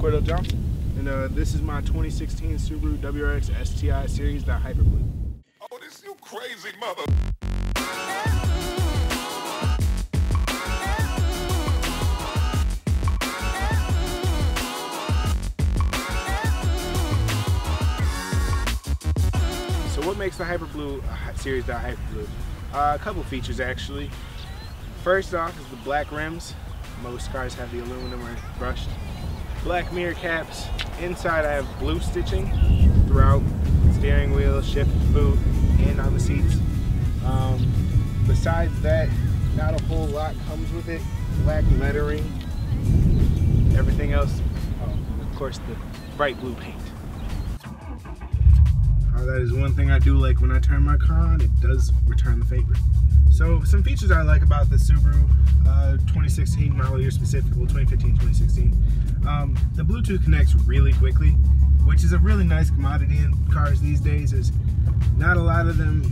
Kordale Johnson, and this is my 2016 Subaru WRX STI Series, the Hyperblue. Oh, this you crazy mother. So what makes the Hyperblue Series the Hyperblue? A couple features actually. First off is the black rims. Most cars have the aluminum or brushed. Black mirror caps. Inside I have blue stitching throughout steering wheel, shift, boot, and on the seats. Besides that, not a whole lot comes with it. Black lettering. Everything else, of course, the bright blue paint. That is one thing I do like when I turn my car on. It does return the favor. So some features I like about the Subaru 2016 model year specific, well 2015-2016. The Bluetooth connects really quickly, which is a really nice commodity in cars these days. Is not a lot of them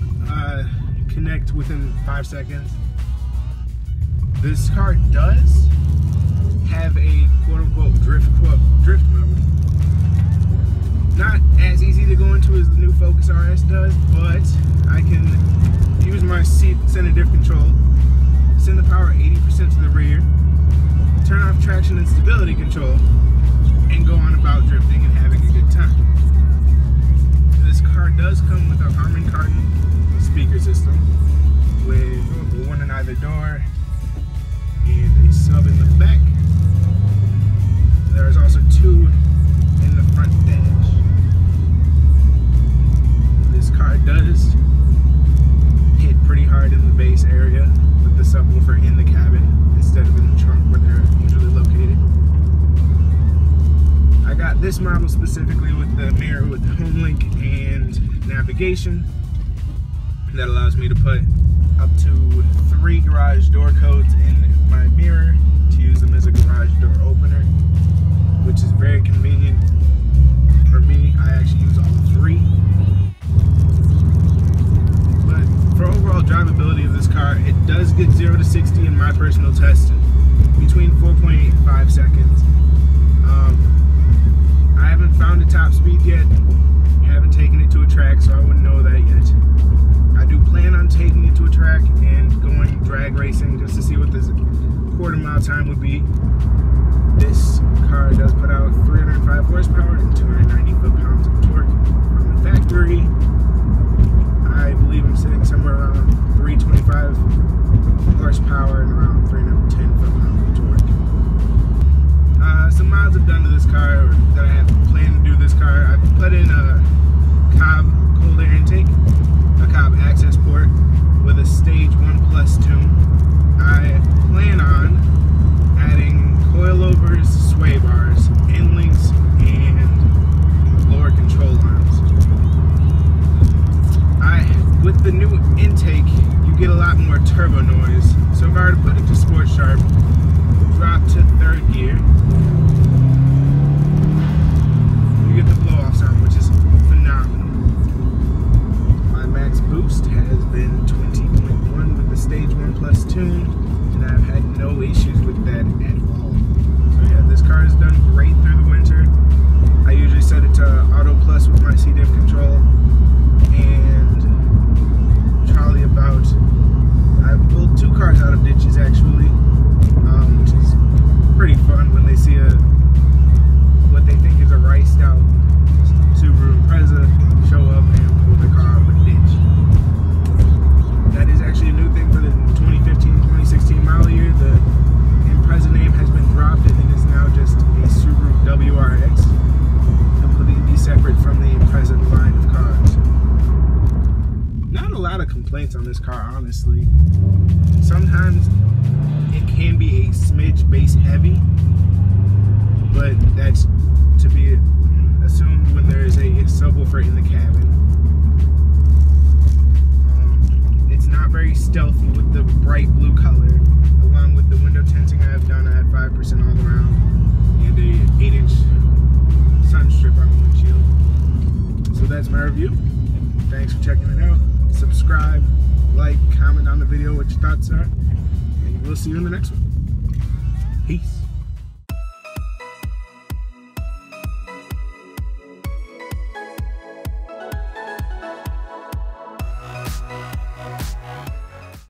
connect within 5 seconds. This car does have a quote-unquote drift mode. Not as easy to go into as the new Focus RS does, but I can use my seat center diff control, send the power 80% to the rear, turn off traction and stability control, and go on about drifting and having a good time. This car does come with a Harman Kardon speaker system with one in either door and a sub in the back. There's also two in the front dash. This car does hit pretty hard in the base area with the subwoofer in the cabin instead of in the trunk where they're usually located. I got this model specifically with the mirror with HomeLink and navigation. That allows me to put up to 3 garage door codes in my mirror to use them as a garage door opener, which is very convenient for me. I actually use all 3. But for overall drivability of this car, it does get 0 to 60 in my personal test in between 4.85 seconds. I haven't found a top speed yet. Haven't taken it to a track, so I wouldn't know that yet. I do plan on taking it to a track and going drag racing just to see what this quarter-mile time would be. This car does put out 305 horsepower and 290 foot-pounds of torque from the factory. I believe I'm sitting somewhere around 325 horsepower and around 310 foot-pounds of torque. Some mods I've done to this car that I have planned to do this car. I've put in a Cobb cold air intake, a Cobb access port with a stage 1+ tune. I plan on adding coilovers, sway bars, end links, and lower control arms. With the new intake, you get a lot more turbo noise. So if I were to put it to Sport Sharp, drop to 3rd gear, you get the blow-off sound, which is phenomenal. My max boost has been 20.1 with the stage 1+ tune, and I've had no issues with that at all. So yeah, this car has done great through the winter. I usually set it to Auto Plus with my C-Diff control, and probably about, I've pulled 2 cars out of ditches actually, which is pretty fun when they see what they think is a riced out Subaru Impreza show up and pull their car out of a ditch. That is actually a new thing for the 2015-2016 model year. The Impreza name has been dropped and it is now just a Subaru WRX, completely separate from the Impreza line of cars. Not a lot of complaints on this car, honestly. Sometimes it can be a smidge bass heavy, but that's to be assumed when there is a subwoofer in the cabin. It's not very stealthy with the bright blue color. Along with the window tinting I have done, I have 5% all around and a 8-inch sun strip on the windshield. So that's my review. Thanks for checking it out. Subscribe, like, comment on the video what your thoughts are, and we'll see you in the next one. Peace.